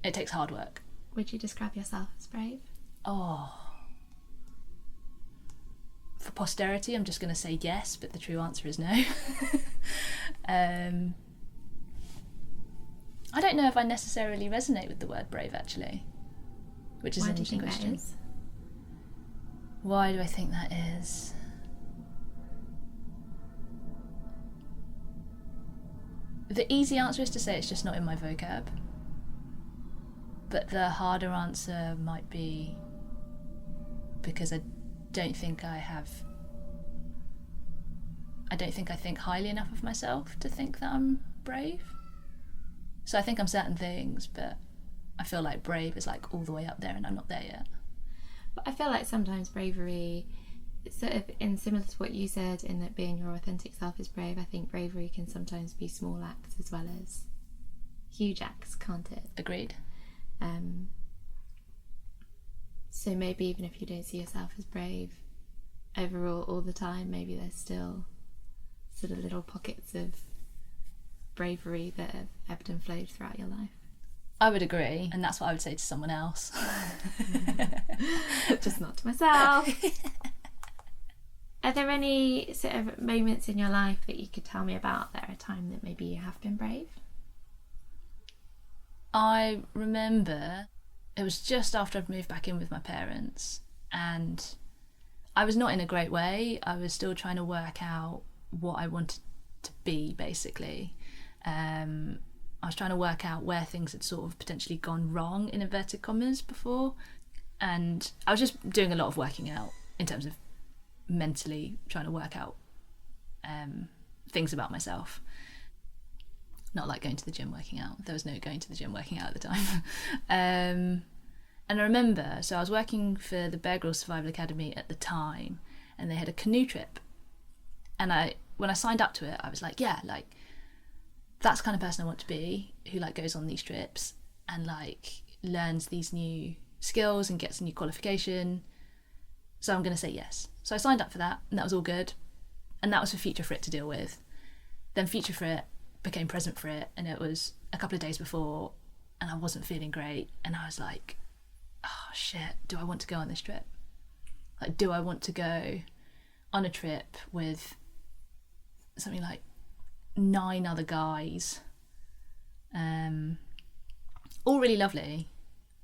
It takes hard work. Would you describe yourself as brave? Oh. For posterity, I'm just going to say yes, but the true answer is no. I don't know if I necessarily resonate with the word brave, actually, which is an interesting question. Why do you think that is? Why do I think that is? The easy answer is to say it's just not in my vocab. But the harder answer might be because I don't think I think highly enough of myself to think that I'm brave. So I think I'm certain things, but I feel like brave is like all the way up there and I'm not there yet. But I feel like sometimes bravery, sort of in similar to what you said, in that being your authentic self is brave, I think bravery can sometimes be small acts as well as huge acts, can't it? Agreed. So maybe even if you don't see yourself as brave overall all the time, maybe there's still sort of little pockets of bravery that have ebbed and flowed throughout your life. I would agree, and that's what I would say to someone else. Just not to myself. Are there any sort of moments in your life that you could tell me about that are a time that maybe you have been brave? I remember it was just after I'd moved back in with my parents, and I was not in a great way. I was still trying to work out what I wanted to be, basically. I was trying to work out where things had sort of potentially gone wrong, in inverted commas, before. And I was just doing a lot of working out in terms of mentally trying to work out things about myself. Not like going to the gym working out. There was no going to the gym working out at the time. And I remember, so I was working for the Bear Grylls Survival Academy at the time, and they had a canoe trip. And when I signed up to it, I was like, yeah, like, that's the kind of person I want to be, who like goes on these trips and like learns these new skills and gets a new qualification. So I'm going to say yes. So I signed up for that, and that was all good. And that was for Future Frit to deal with. Then Future Frit became present for it, and it was a couple of days before, and I wasn't feeling great, and I was like, oh shit, do I want to go on this trip? Like, do I want to go on a trip with something like 9 other guys, all really lovely,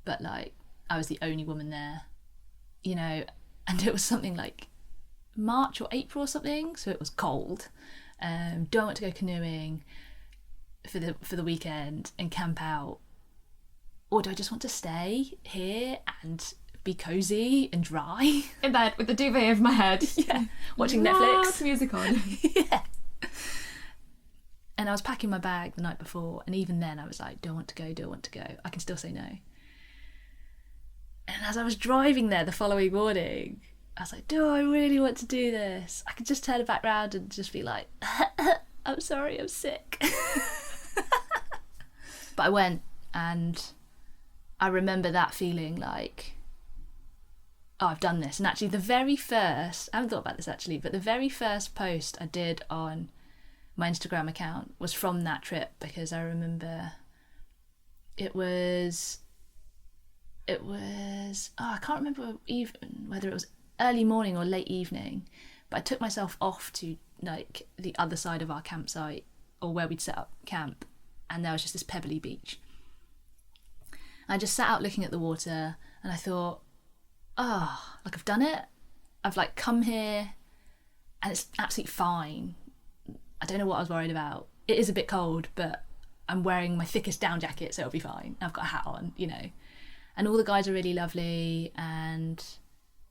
but like I was the only woman there, you know, and it was something like March or April or something, so it was cold. Do I want to go canoeing for the weekend and camp out, or do I just want to stay here and be cozy and dry in bed with the duvet over my head, yeah, watching loud Netflix, music on? yeah. And I was packing my bag the night before, and even then I was like, do I want to go? Do I want to go? I can still say no. And as I was driving there the following morning, I was like, do I really want to do this? I could just turn it back round and just be like, I'm sorry, I'm sick. But I went, and I remember that feeling like, oh, I've done this. And actually the very first, I haven't thought about this actually, but the very first post I did on my Instagram account was from that trip, because I remember it was I can't remember even whether it was early morning or late evening, but I took myself off to like the other side of our campsite, or where we'd set up camp, and there was just this pebbly beach. I just sat out looking at the water, and I thought, oh, like I've done it. I've like come here and it's absolutely fine. I don't know what I was worried about. It is a bit cold, but I'm wearing my thickest down jacket, so it'll be fine. I've got a hat on, you know. And all the guys are really lovely, and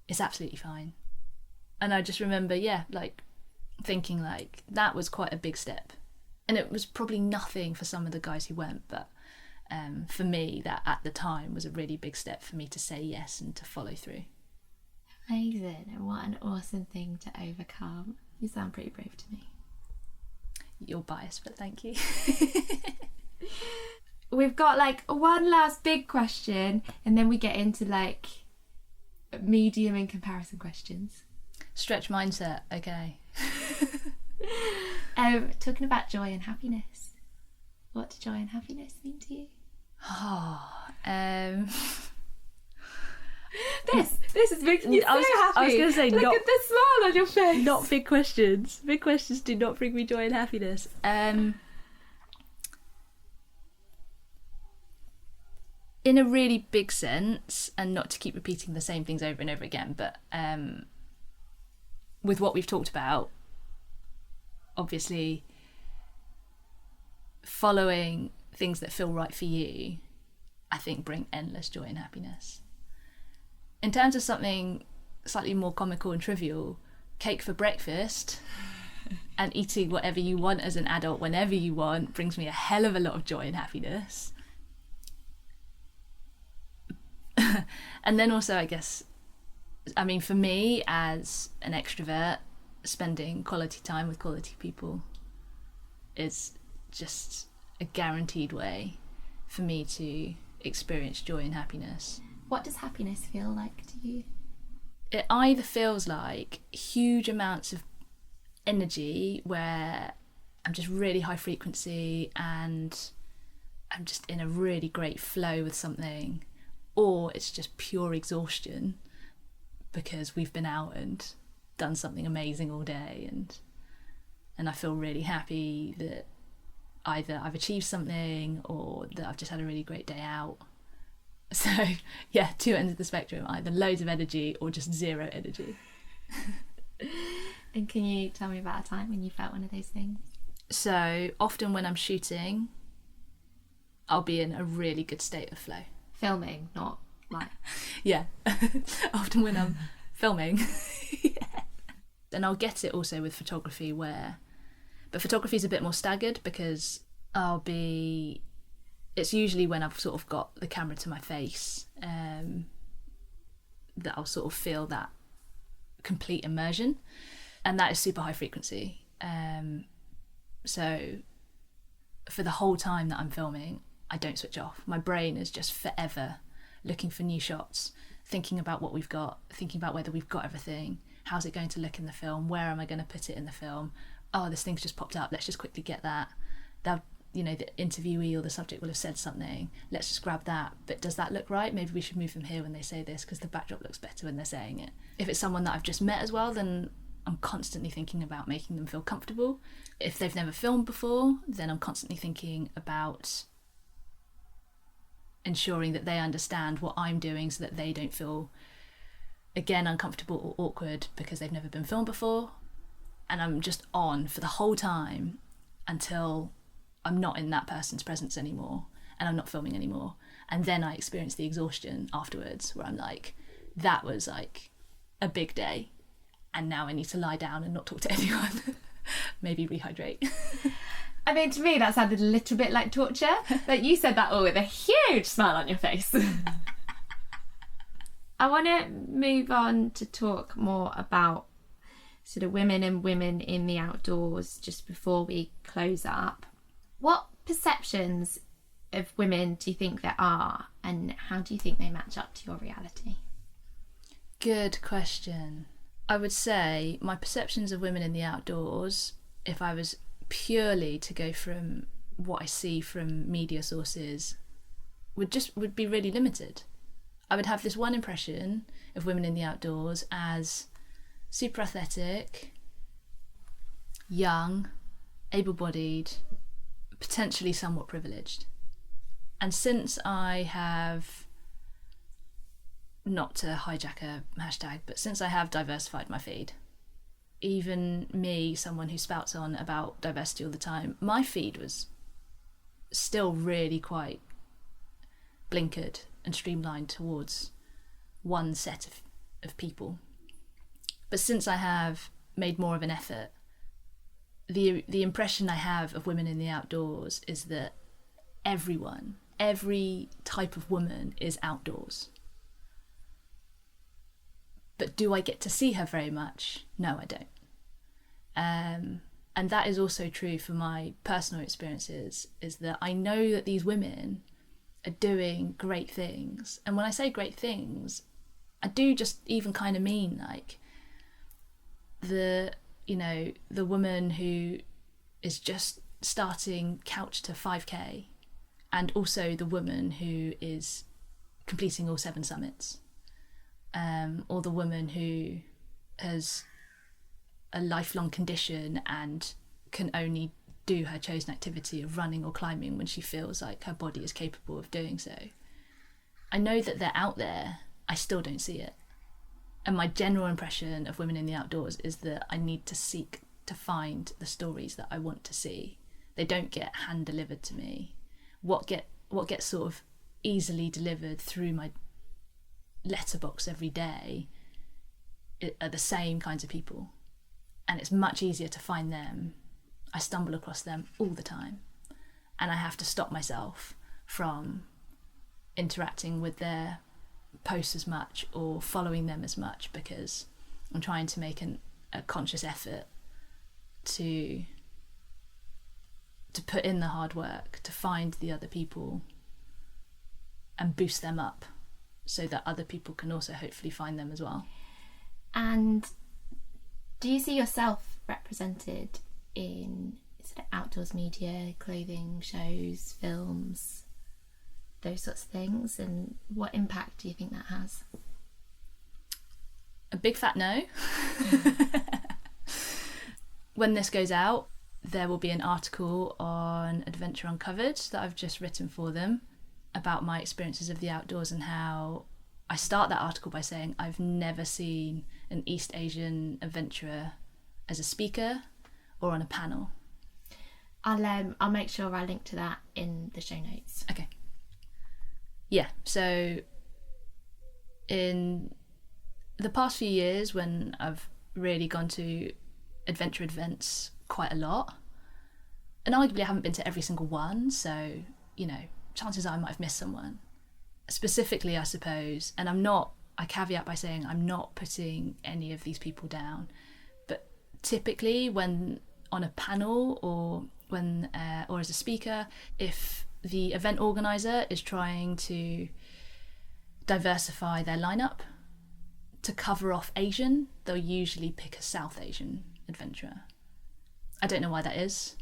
it's absolutely fine. And I just remember, yeah, like thinking like that was quite a big step. And it was probably nothing for some of the guys who went, but for me, that at the time was a really big step for me to say yes and to follow through. Amazing, and what an awesome thing to overcome. You sound pretty brave to me. You're biased, but thank you. We've got like one last big question, and then we get into like medium and comparison questions. Stretch mindset, okay. Talking about joy and happiness. What do joy and happiness mean to you? This is making you so happy. I was going to say, look at the smile on your face. Not big questions. Big questions do not bring me joy and happiness. In a really big sense, and not to keep repeating the same things over and over again, but with what we've talked about, obviously following things that feel right for you, I think bring endless joy and happiness. In terms of something slightly more comical and trivial, cake for breakfast and eating whatever you want as an adult whenever you want brings me a hell of a lot of joy and happiness. And then also, I guess, I mean, for me as an extrovert, spending quality time with quality people is just a guaranteed way for me to experience joy and happiness. What does happiness feel like to you? It either feels like huge amounts of energy where I'm just really high frequency and I'm just in a really great flow with something, or it's just pure exhaustion because we've been out and done something amazing all day, and I feel really happy that either I've achieved something or that I've just had a really great day out. So yeah, two ends of the spectrum, either loads of energy or just zero energy. And can you tell me about a time when you felt one of those things? So often when I'm shooting, I'll be in a really good state of flow. Filming, not like... Yeah, often when I'm filming. Yeah. And I'll get it also with photography but photography is a bit more staggered because it's usually when I've sort of got the camera to my face that I'll sort of feel that complete immersion, and that is super high frequency. So for the whole time that I'm filming, I don't switch off. My brain is just forever looking for new shots, thinking about what we've got, thinking about whether we've got everything, how's it going to look in the film, where am I going to put it in the film, oh, this thing's just popped up, let's just quickly get that. You know, the interviewee or the subject will have said something, let's just grab that, but does that look right? Maybe we should move them here when they say this because the backdrop looks better when they're saying it. If it's someone that I've just met as well, then I'm constantly thinking about making them feel comfortable. If they've never filmed before, then I'm constantly thinking about ensuring that they understand what I'm doing so that they don't feel, again, uncomfortable or awkward because they've never been filmed before. And I'm just on for the whole time until I'm not in that person's presence anymore and I'm not filming anymore. And then I experience the exhaustion afterwards where I'm like, that was like a big day and now I need to lie down and not talk to anyone. Maybe rehydrate. I mean, to me that sounded a little bit like torture, but you said that all with a huge smile on your face. I want to move on to talk more about sort of women and women in the outdoors just before we close up. What perceptions of women do you think there are, and how do you think they match up to your reality? Good question. I would say my perceptions of women in the outdoors, if I was purely to go from what I see from media sources, would be really limited. I would have this one impression of women in the outdoors as super athletic, young, able-bodied, potentially somewhat privileged. And since I have, not to hijack a hashtag, but since I have diversified my feed, even me, someone who spouts on about diversity all the time, my feed was still really quite blinkered and streamlined towards one set of people. But since I have made more of an effort, the impression I have of women in the outdoors is that every type of woman is outdoors. But do I get to see her very much? No, I don't. And that is also true for my personal experiences, is that I know that these women are doing great things. And when I say great things, I do just even kind of mean like the woman who is just starting couch to 5k, and also the woman who is completing all 7 summits, or the woman who has a lifelong condition and can only do her chosen activity of running or climbing when she feels like her body is capable of doing so. I know that they're out there, I still don't see it. And my general impression of women in the outdoors is that I need to seek to find the stories that I want to see. They don't get hand delivered to me. What gets sort of easily delivered through my letterbox every day are the same kinds of people, and it's much easier to find them. I stumble across them all the time, and I have to stop myself from interacting with their posts as much or following them as much, because I'm trying to make a conscious effort to put in the hard work to find the other people and boost them up so that other people can also hopefully find them as well. And do you see yourself represented in sort of outdoors media, clothing, shows, films, those sorts of things? And what impact do you think that has? A big fat no. When this goes out, there will be an article on Adventure Uncovered that I've just written for them about my experiences of the outdoors, and how I start that article by saying I've never seen an East Asian adventurer as a speaker or on a panel. I'll make sure I link to that in the show notes. Okay. Yeah, so in the past few years, when I've really gone to adventure events quite a lot, and arguably I haven't been to every single one, so, chances are I might have missed someone. Specifically, I suppose, and I caveat by saying I'm not putting any of these people down, but typically when on a panel or as a speaker, if the event organizer is trying to diversify their lineup to cover off Asian, they'll usually pick a South Asian adventurer. I don't know why that is.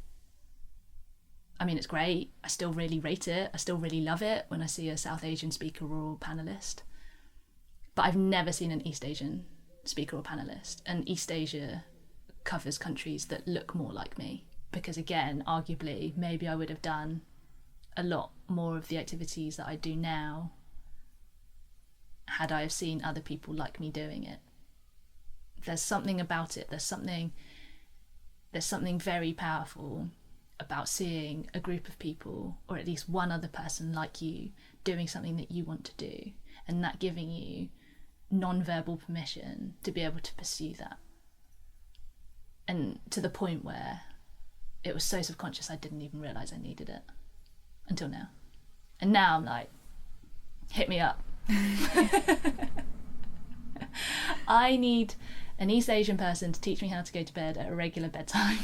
I mean, it's great. I still really rate it. I still really love it when I see a South Asian speaker or panelist. But I've never seen an East Asian speaker or panelist. And East Asia covers countries that look more like me. Because again, arguably, maybe I would have done a lot more of the activities that I do now had I have seen other people like me doing it. There's something about it. There's something very powerful about seeing a group of people, or at least one other person like you, doing something that you want to do, and that giving you non-verbal permission to be able to pursue that. And to the point where it was so subconscious I didn't even realise I needed it until now. And now I'm like, hit me up. I need an East Asian person to teach me how to go to bed at a regular bedtime.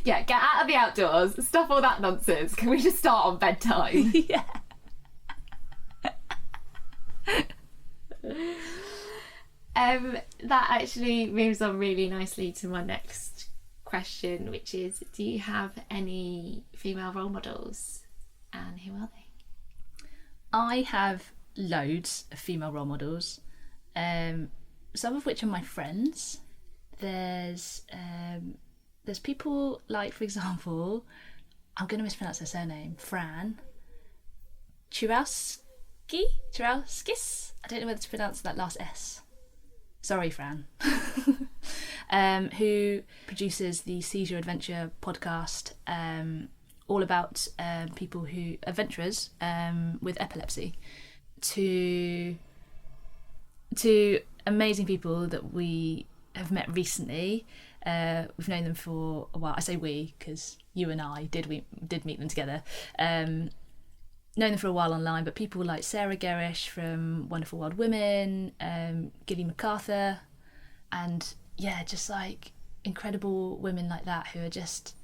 Yeah, get out of the outdoors, stop all that nonsense. Can we just start on bedtime? Yeah. That actually moves on really nicely to my next question, which is, do you have any female role models, and who are they? I have loads of female role models, some of which are my friends. There's people like, for example, I'm going to mispronounce her surname, Fran Churowskis? I don't know whether to pronounce that last S. Sorry, Fran. Who produces the Seizure Adventure podcast, all about adventurers with epilepsy, to amazing people that we have met recently. We've known them for a while. I say we because you and I did meet them together. Known them for a while online, but people like Sarah Gerrish from Wonderful Wild Women, Gilly MacArthur, and yeah, just like incredible women like that who are just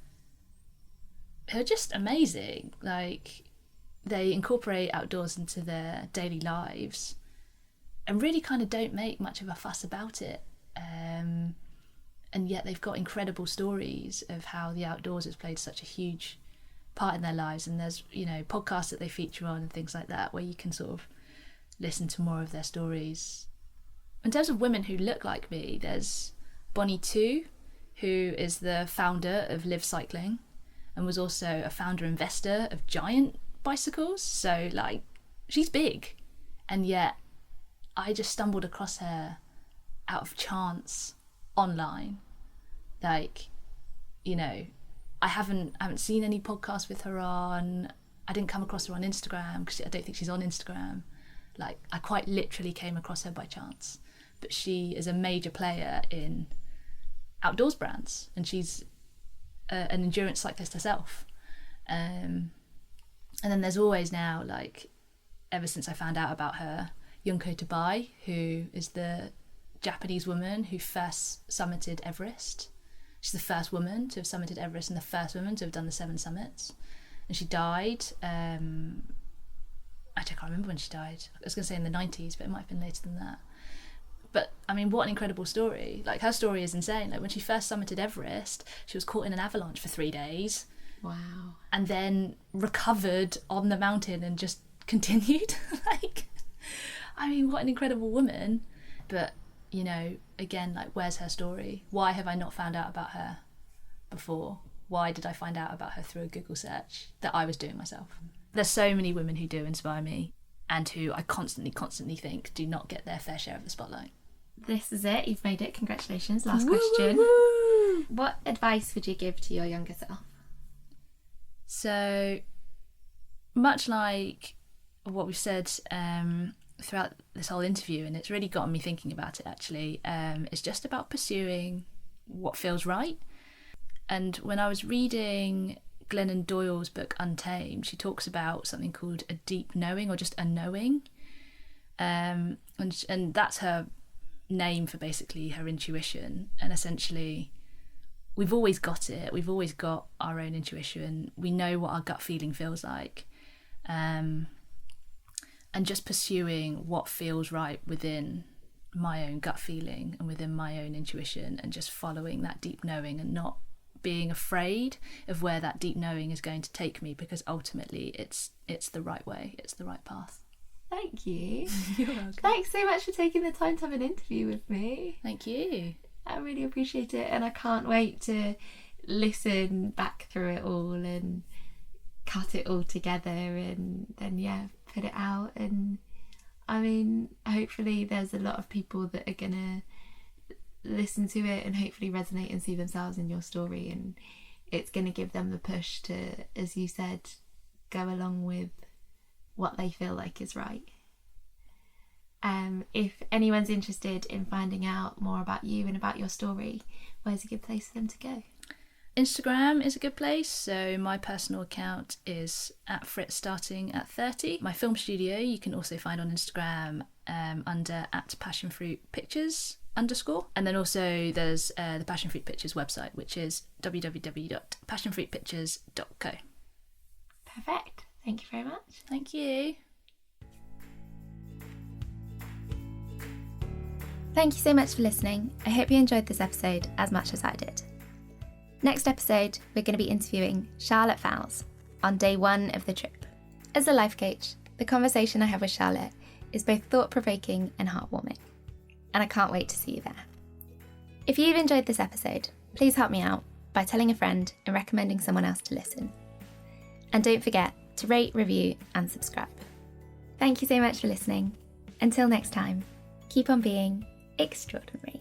amazing. Like, they incorporate outdoors into their daily lives and really kind of don't make much of a fuss about it. And yet they've got incredible stories of how the outdoors has played such a huge part in their lives. And there's, you know, podcasts that they feature on and things like that where you can sort of listen to more of their stories. In terms of women who look like me, there's Bonnie Tu, who is the founder of Live Cycling and was also a founder investor of Giant bicycles. So, like, she's big, and yet I just stumbled across her out of chance online. Like, you know, I haven't seen any podcasts with her on. I didn't come across her on Instagram because I don't think she's on Instagram. Like, I quite literally came across her by chance. But she is a major player in outdoors brands, and she's an endurance cyclist herself. And then there's always now, like, ever since I found out about her, Junko Tabai, who is the Japanese woman who first summited Everest. She's the first woman to have summited Everest and the first woman to have done the 7 summits. And she died, I can't remember when she died. I was going to say in the 90s, but it might have been later than that. But, I mean, what an incredible story. Like, her story is insane. Like, when she first summited Everest, she was caught in an avalanche for 3 days. Wow. And then recovered on the mountain and just continued. Like, I mean, what an incredible woman. But, you know, again, like, where's her story? Why have I not found out about her before? Why did I find out about her through a Google search that I was doing myself? There's so many women who do inspire me and who I constantly think do not get their fair share of the spotlight. This is it. You've made it. Congratulations. Last question. Woo! What advice would you give to your younger self? So, much like what we've said throughout this whole interview, and it's really gotten me thinking about it actually, it's just about pursuing what feels right. And when I was reading Glennon Doyle's book Untamed, she talks about something called a deep knowing, or just a knowing, and that's her name for basically her intuition. And essentially, we've always got it. We've always got our own intuition. We know what our gut feeling feels like, and just pursuing what feels right within my own gut feeling and within my own intuition, and just following that deep knowing and not being afraid of where that deep knowing is going to take me, because ultimately it's the right way, it's the right path. Thank you. You're welcome. Thanks so much for taking the time to have an interview with me. Thank you. I really appreciate it, and I can't wait to listen back through it all and cut it all together and then put it out. And I mean, hopefully there's a lot of people that are gonna listen to it and hopefully resonate and see themselves in your story, and it's going to give them the push to, as you said, go along with what they feel like is right. If anyone's interested in finding out more about you and about your story, where's a good place for them to go? Instagram is a good place. So my personal account is at Frit Starting at 30. My film studio you can also find on Instagram under at passionfruitpictures_. And then also there's the Passion Fruit Pictures website, which is www.passionfruitpictures.co. Perfect. Thank you very much. Thank you. Thank you so much for listening. I hope you enjoyed this episode as much as I did. Next episode, we're going to be interviewing Charlotte Fowles on day 1 of the trip. As a life coach, the conversation I have with Charlotte is both thought-provoking and heartwarming, and I can't wait to see you there. If you've enjoyed this episode, please help me out by telling a friend and recommending someone else to listen. And don't forget to rate, review, and subscribe. Thank you so much for listening. Until next time, keep on being extraordinary.